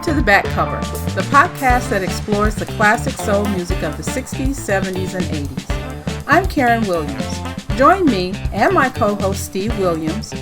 Welcome to The Back Cover, the podcast that explores the classic soul music of the 60s, 70s, and 80s. I'm Karen Williams. Join me and my co-host Steve Williams,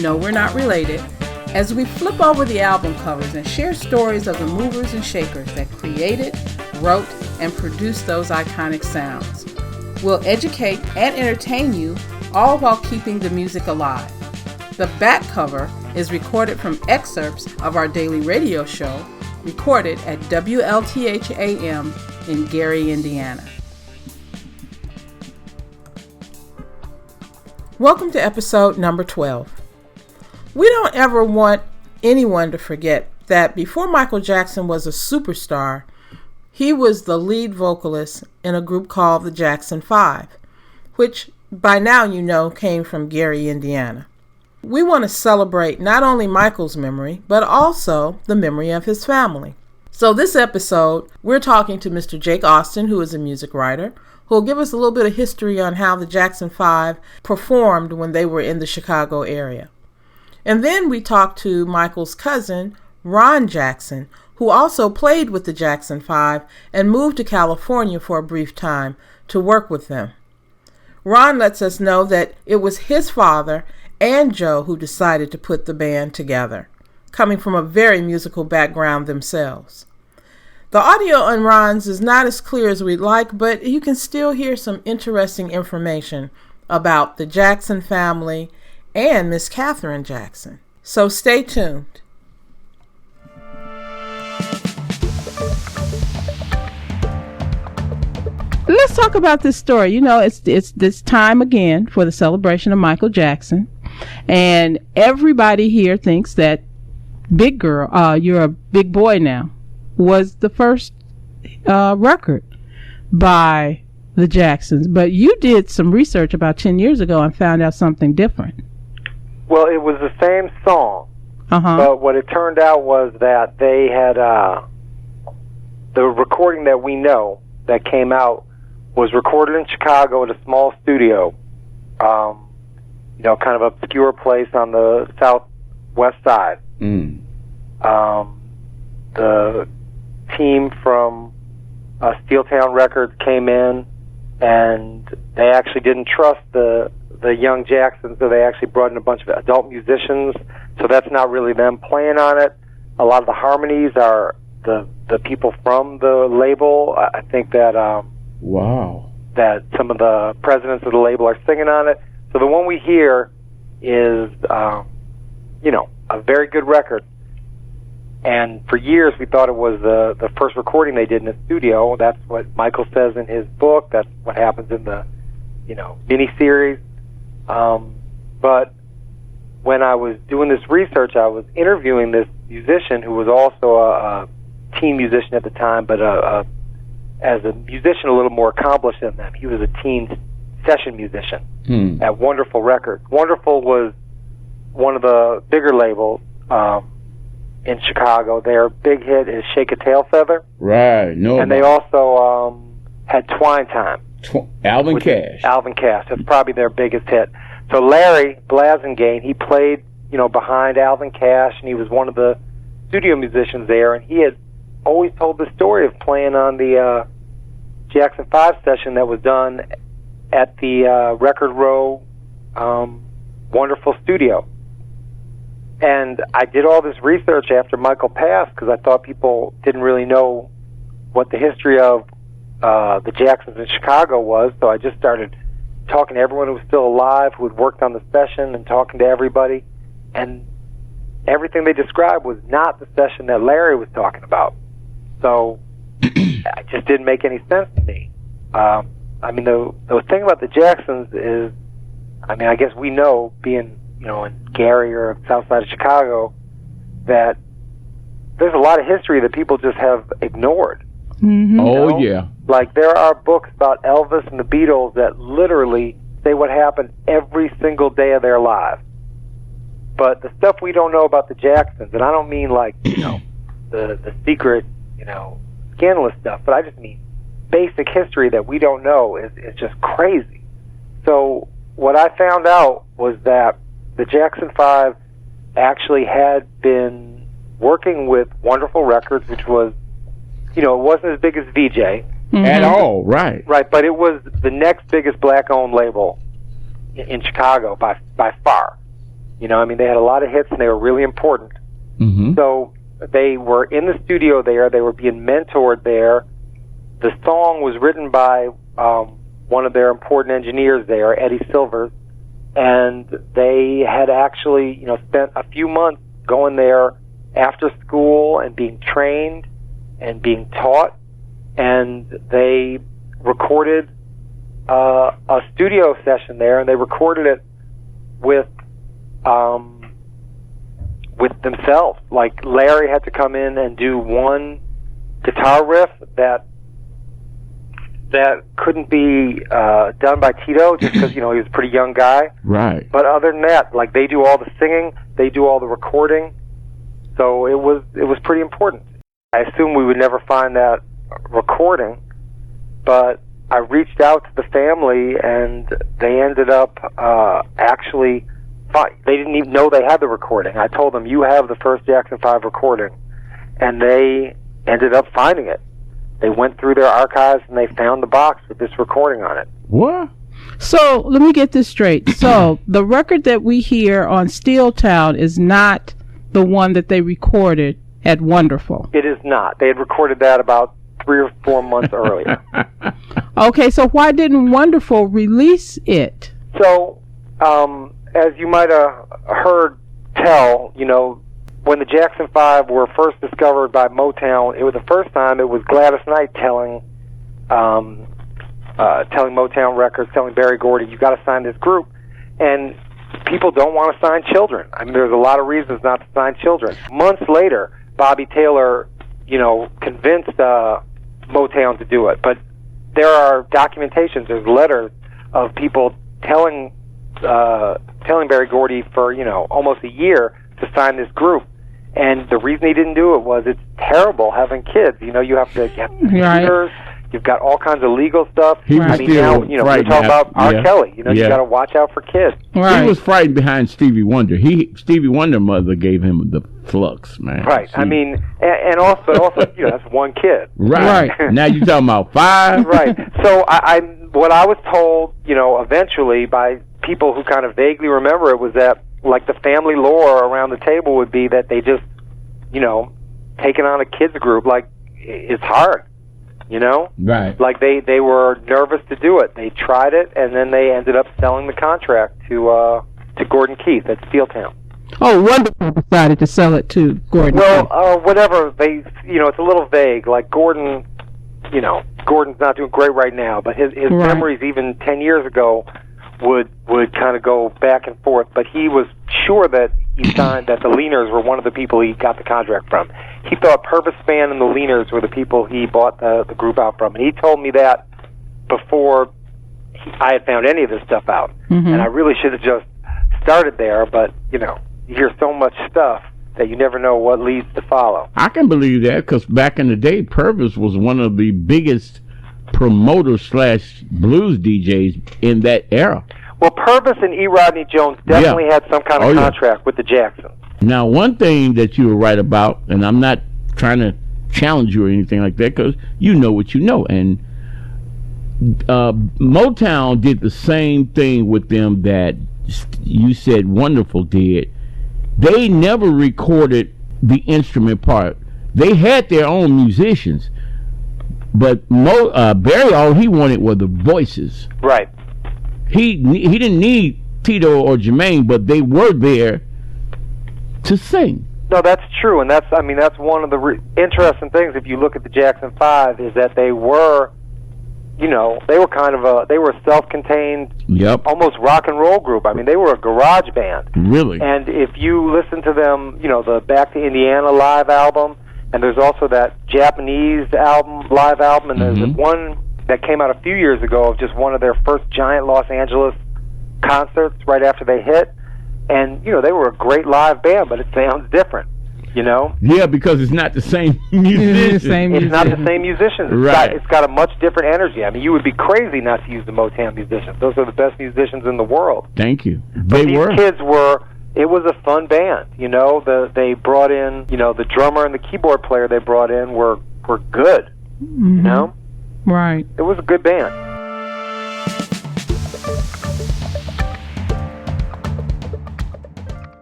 no, we're not related, as we flip over the album covers and share stories of the movers and shakers that created, wrote, and produced those iconic sounds. We'll educate and entertain you, all while keeping the music alive. The Back Cover is recorded from excerpts of our daily radio show, recorded at WLTH-AM in Gary, Indiana. Welcome to episode number 12. We don't ever want anyone to forget that before Michael Jackson was a superstar, he was the lead vocalist in a group called the Jackson 5, which by now you know came from Gary, Indiana. We want to celebrate not only Michael's memory, but also the memory of his family. So this episode, we're talking to Mr. Jake Austen, who is a music writer, who will give us a little bit of history on how the Jackson 5 performed when they were in the Chicago area. And then we talked to Michael's cousin, Ron Jackson, who also played with the Jackson 5 and moved to California for a brief time to work with them. Ron lets us know that it was his father and Joe who decided to put the band together, coming from a very musical background themselves. The audio on Ron's is not as clear as we'd like, but you can still hear some interesting information about the Jackson family and Miss Katherine Jackson. So stay tuned. Let's talk about this story. You know, it's this time again for the celebration of Michael Jackson. And everybody here thinks that Big Girl, You're a Big Boy Now, was the first record by the Jacksons. But you did some research about 10 years ago and found out something different. Well, it was the same song. But what it turned out was that they had the recording that we know that came out was recorded in Chicago at a small studio. Kind of obscure place on the southwest side. The team from Steeltown Records came in, and they actually didn't trust the young Jacksons, so they actually brought in a bunch of adult musicians. So that's not really them playing on it. A lot of the harmonies are the people from the label. I think that that some of the presidents of the label are singing on it. So the one we hear is, a very good record. And for years we thought it was the first recording they did in the studio. That's what Michael says in his book. That's what happens in the, mini-series. But when I was doing this research, I was interviewing this musician who was also a teen musician at the time, but as a musician a little more accomplished than them. He was a teen session musician at Wonderful Records. Wonderful was one of the bigger labels in Chicago. Their big hit is Shake a Tail Feather. Right. No. And they also had Twine Time. Alvin Cash. Alvin Cash. That's probably their biggest hit. So Larry Blasingame, he played, behind Alvin Cash, and he was one of the studio musicians there, and he had always told the story of playing on the Jackson 5 session that was done at the Record Row Wonderful Studio. And I did all this research after Michael passed because I thought people didn't really know what the history of the Jacksons in Chicago was, so I just started talking to everyone who was still alive, who had worked on the session, and talking to everybody. And everything they described was not the session that Larry was talking about. So it just didn't make any sense to me. The thing about the Jacksons is, I guess we know, being, in Gary or south side of Chicago, that there's a lot of history that people just have ignored. Mm-hmm. Oh, yeah. Like, there are books about Elvis and the Beatles that literally say what happened every single day of their lives. But the stuff we don't know about the Jacksons, and I don't mean like, the secret, scandalous stuff, but I just mean basic history that we don't know is just crazy. So what I found out was that the Jackson 5 actually had been working with Wonderful Records, which was, it wasn't as big as VJ. At all, right. Right, but it was the next biggest black-owned label in Chicago by far. They had a lot of hits, and they were really important. Mm-hmm. So they were in the studio there. They were being mentored there. The song was written by one of their important engineers there, Eddie Silvers, and they had actually, spent a few months going there after school and being trained and being taught. And they recorded a studio session there, and they recorded it with themselves. Like Larry had to come in and do one guitar riff that couldn't be done by Tito, just because he was a pretty young guy. Right. But other than that, like they do all the singing, they do all the recording, so it was pretty important. I assume we would never find that recording, but I reached out to the family, and they ended up actually. They didn't even know they had the recording. I told them, you have the first Jackson 5 recording, and they ended up finding it. They went through their archives, and they found the box with this recording on it. What? So let me get this straight. So the record that we hear on Steel Town is not the one that they recorded at Wonderful. It is not. They had recorded that about 3 or 4 months earlier. Okay, so why didn't Wonderful release it? So, as you might have heard tell, when the Jackson 5 were first discovered by Motown, it was the first time it was Gladys Knight telling Motown Records, telling Berry Gordy, you got to sign this group. And people don't want to sign children. I mean, there's a lot of reasons not to sign children. Months later, Bobby Taylor, convinced Motown to do it. But there are documentations, there's letters of people telling Berry Gordy for, almost a year to sign this group. And the reason he didn't do it was it's terrible having kids. You have to get computers. You've got all kinds of legal stuff. Now, we're talking about R. Kelly. You got to watch out for kids. Right. He was frightened behind Stevie Wonder. Stevie Wonder mother gave him the flux, man. Right. And also, that's one kid. Right. Now you're talking about 5. Right. So what I was told, eventually by people who kind of vaguely remember it was that, like, the family lore around the table would be that they just, taking on a kids group, like, is hard. Right. Like they were nervous to do it. They tried it, and then they ended up selling the contract to Gordon Keith at Steeltown. Oh, Wonderful decided to sell it to Gordon. Well, whatever it's a little vague. Like Gordon's not doing great right now, but his memories even 10 years ago would kind of go back and forth. But he was sure that he signed that the Leaners were one of the people he got the contract from. He thought Purvis Spann and the Leaners were the people he bought the group out from. And he told me that before I had found any of this stuff out. Mm-hmm. And I really should have just started there, but, you hear so much stuff that you never know what leads to follow. I can believe that, because back in the day, Purvis was one of the biggest promoters / blues DJs in that era. Well, Purvis and E. Rodney Jones definitely had some kind of contract with the Jacksons. Now, one thing that you were right about, and I'm not trying to challenge you or anything like that, because you know what you know, and Motown did the same thing with them that you said Wonderful did. They never recorded the instrument part. They had their own musicians, but Barry, all he wanted were the voices. Right. He didn't need Tito or Jermaine, but they were there to sing. No, that's true, and that's one of the interesting things. If you look at the Jackson 5, is that they were, they were kind of a self-contained, almost rock and roll group. I mean, they were a garage band. Really. And if you listen to them, the Back to Indiana live album, and there's also that Japanese live album, and there's one that came out a few years ago of just one of their first giant Los Angeles concerts right after they hit. And, they were a great live band, but it sounds different, Yeah, because it's not the same musicians. It's not the same musicians. It's got a much different energy. I mean, you would be crazy not to use the Motown musicians. Those are the best musicians in the world. Thank you. These kids were it was a fun band. You know, they brought in, you know, the drummer and the keyboard player they brought in were good. Mm-hmm. You know, right? It was a good band.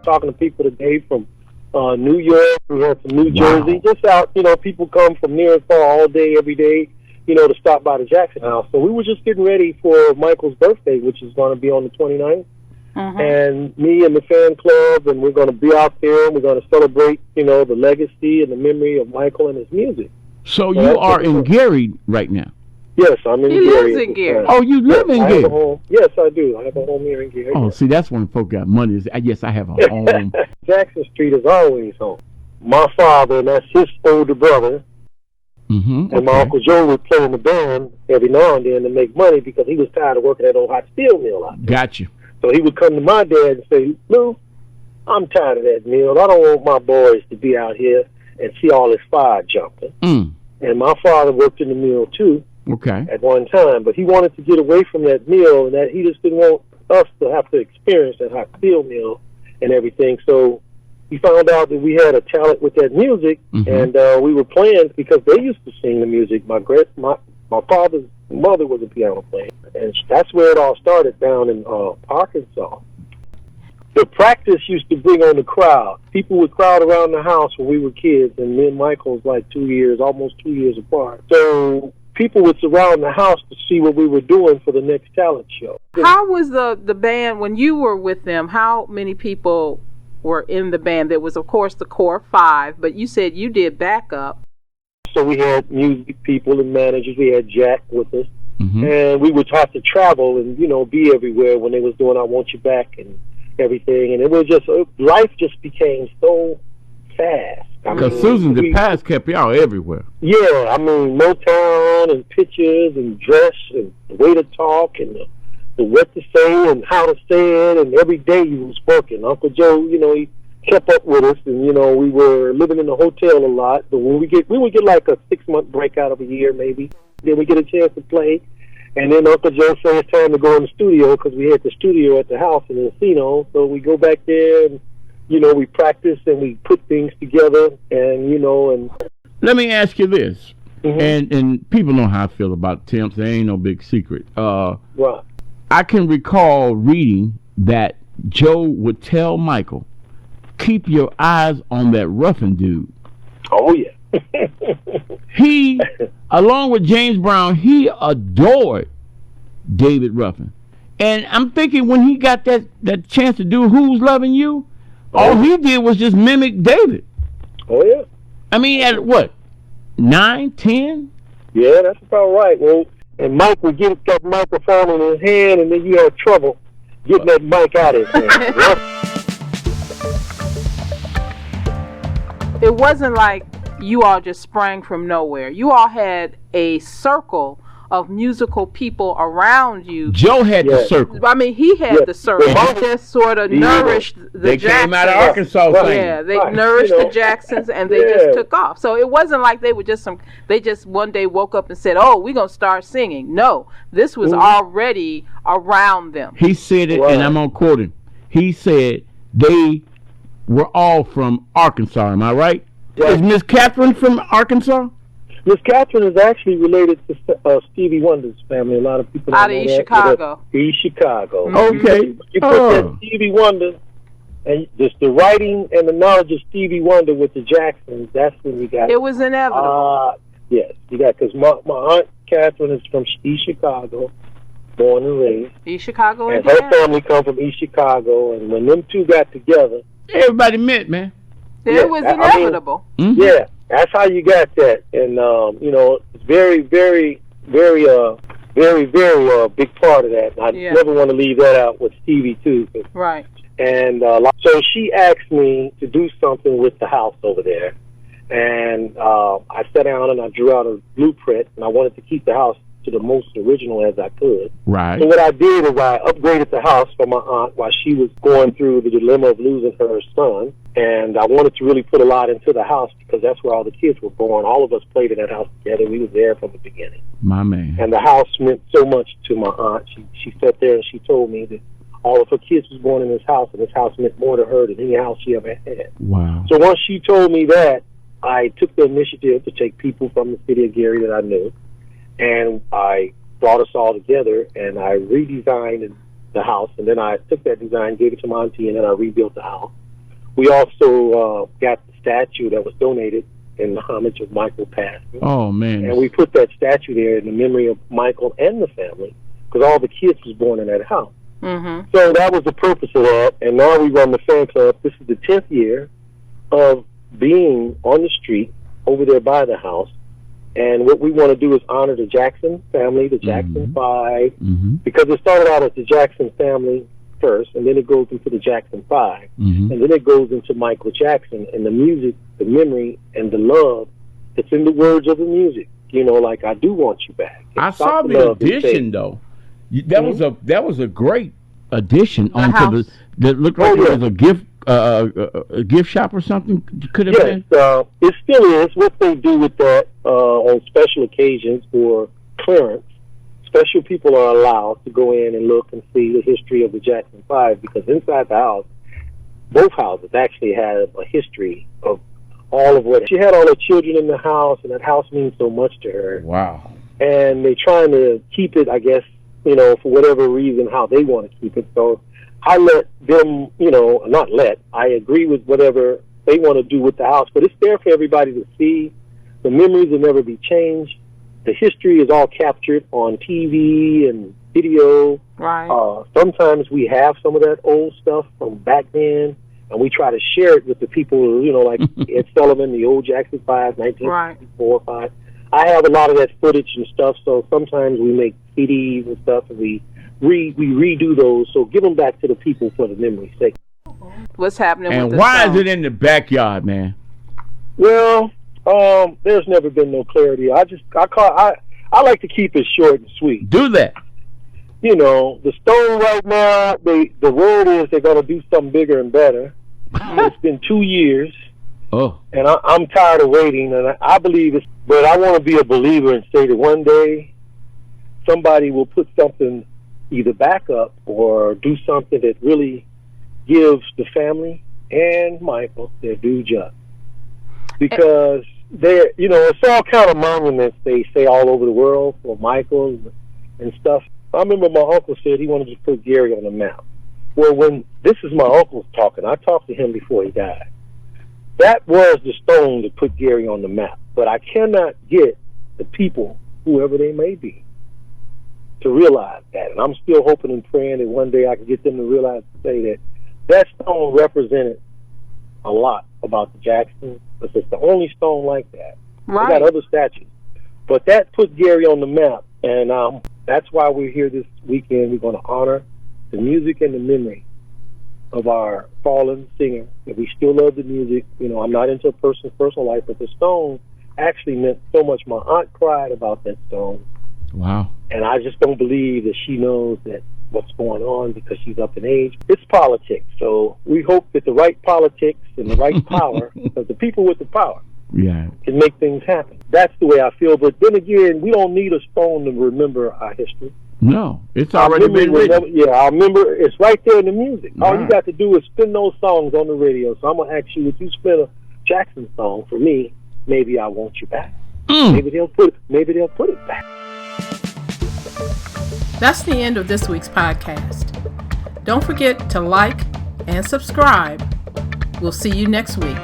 Talking to people today from New York, we had some New Jersey, just out, you know, people come from near and far all day, every day, you know, to stop by the Jackson house. So we were just getting ready for Michael's birthday, which is going to be on the 29th. And me and the fan club, and we're going to be out there, and we're going to celebrate, you know, the legacy and the memory of Michael and his music. So you are in Gary right now? Yes, I'm in Gary. He lives in Gary. Oh, you live in Gary? Yes, I do. I have a home here in Gary. Oh, see, that's when folk got money. Yes, I have a home. Jackson Street is always home. My father, and that's his older brother, and my Uncle Joe would play in the band every now and then to make money because he was tired of working at that old hot steel mill out there. Gotcha. So he would come to my dad and say, Lou, I'm tired of that mill. I don't want my boys to be out here and see all this fire jumping. And my father worked in the mill, too, at one time. But he wanted to get away from that mill, and that he just didn't want us to have to experience that hot steel mill and everything. So he found out that we had a talent with that music, and we were playing because they used to sing the music. My father's mother was a piano player, and that's where it all started down in Arkansas. The practice used to bring on the crowd. People would crowd around the house when we were kids, and me and Michael was like almost 2 years apart. So people would surround the house to see what we were doing for the next talent show. How was the band, when you were with them, how many people were in the band? There was, of course, the core 5, but you said you did backup. So we had music people and managers. We had Jack with us. And we would have to travel and, you know, be everywhere when they was doing I Want You Back and everything. And it was just, life just became so fast. Because Susan DePaz kept y'all everywhere. Yeah, I mean, Motown and pictures and dress and the way to talk and the what to say and how to say it, and every day he was working. Uncle Joe, you know, he kept up with us, and, you know, we were living in the hotel a lot. But when we would get like a 6-month break out of a year maybe. Then we get a chance to play. And then Uncle Joe said it's time to go in the studio because we had the studio at the house in Encino. So we go back there and, you know, we practice and we put things together and, you know, and... Let me ask you this. And people know how I feel about temps. There ain't no big secret. Right. I can recall reading that Joe would tell Michael, keep your eyes on that Ruffin dude. Oh, yeah. He, along with James Brown, he adored David Ruffin. And I'm thinking when he got that chance to do Who's Loving You, all he did was just mimic David. Oh, yeah. I mean, at what, 9, 10? Yeah, that's about right. Well, and Mike would get that microphone in his hand, and then you had trouble getting that mic out of his hand. It wasn't like you all just sprang from nowhere. You all had a circle of musical people around you. Joe had the circle. I mean, he had the circle. He just sort of nourished the They Jacksons. came out of Arkansas. Yeah, they nourished the Jacksons, and they just took off. So it wasn't like they were just they just one day woke up and said, oh, we're going to start singing. No, this was already around them. He said it, and I'm going to quote him. He said they were all from Arkansas. Am I right? Yeah. Is Miss Catherine from Arkansas? Miss Catherine is actually related to Stevie Wonder's family. A lot of people out of East Chicago. East Chicago. Okay. You put that Stevie Wonder and just the writing and the knowledge of Stevie Wonder with the Jacksons. That's when you got. It was inevitable. Yes, you got, because my aunt Catherine is from East Chicago, born and raised. East Chicago, and her family come from East Chicago. And when them two got together, everybody met, man. It was inevitable. Yeah, that's how you got that. And, you know, it's very, very, very, very big part of that. And I never want to leave that out with Stevie, too. Right. And so she asked me to do something with the house over there. And I sat down and I drew out a blueprint, and I wanted to keep the house to the most original as I could. Right. So what I did is I upgraded the house for my aunt while she was going through the dilemma of losing her son. And I wanted to really put a lot into the house because that's where all the kids were born. All of us played in that house together. We was there from the beginning. My man. And the house meant so much to my aunt. She sat there and she told me that all of her kids was born in this house, and this house meant more to her than any house she ever had. Wow. So once she told me that, I took the initiative to take people from the city of Gary that I knew, and I brought us all together, and I redesigned the house, and then I took that design, gave it to my auntie, and then I rebuilt the house. We also got the statue that was donated in the homage of Michael passing. Oh, man. And we put that statue there in the memory of Michael and the family, because all the kids was born in that house. Mm-hmm. So that was the purpose of that, and now we run the fan club. This is the 10th year of being on the street over there by the house, and what we want to do is honor the Jackson family, the Jackson Five, because it started out as the Jackson family first, and then it goes into the Jackson Five, and then it goes into Michael Jackson, and the music, the memory, and the love that's in the words of the music. You know, like "I Do Want You Back." I saw the addition though. That was a great addition onto that looked like it was a gift shop or something. Could have been. It still is. What they do with that on special occasions for clearance, special people are allowed to go in and look and see the history of the Jackson Five, because inside the house, both houses actually have a history of all of what she had. All her children in the house, and that house means so much to her. Wow. And they're trying to keep it, I guess, you know, for whatever reason, how they want to keep it. So I let them, you know, I agree with whatever they want to do with the house, but it's there for everybody to see. The memories will never be changed. The history is all captured on TV and video. Right. Sometimes we have some of that old stuff from back then, and we try to share it with the people, you know, like Ed Sullivan, the old Jackson 5, 1964, 5. I have a lot of that footage and stuff, so sometimes we make CDs and stuff, and we redo those, so give them back to the people for the memory's sake. What's happening and with this why song? is it in the backyard, man? Well, there's never been no clarity. I like to keep it short and sweet. Do that. You know, the Stone right now, the word is they're going to do something bigger and better. It's been 2 years. Oh. And I'm tired of waiting, and I believe it, but I want to be a believer and say that one day somebody will put something either back up or do something that really gives the family and Michael their due just. Because they're, you know, it's all kind of monuments they say all over the world for Michael and stuff. I remember my uncle said he wanted to put Gary on the map. Well, when this is my uncle talking, I talked to him before he died. That was the stone that put Gary on the map. But I cannot get the people, whoever they may be, to realize that. And I'm still hoping and praying that one day I can get them to realize, to say that that stone represented a lot about the Jacksons. Because it's the only stone like that. Right. They got other statues. But that put Gary on the map. And that's why we're here this weekend. We're going to honor the music and the memory of our fallen singer. And we still love the music. You know, I'm not into a person's personal life, but the stone actually meant so much. My aunt cried about that stone. Wow. And I just don't believe that she knows that what's going on because she's up in age. It's politics. So we hope that the right politics and the right power, because the people with the power, can make things happen. That's the way I feel. But then again, we don't need a stone to remember our history. No, it's already been written. I remember it's right there in the music. All you got to do is spin those songs on the radio. So I'm going to ask you, if you spin a Jackson song for me, maybe I Want You Back. Maybe they'll put it back. That's the end of this week's podcast. Don't forget to like and subscribe. We'll see you next week.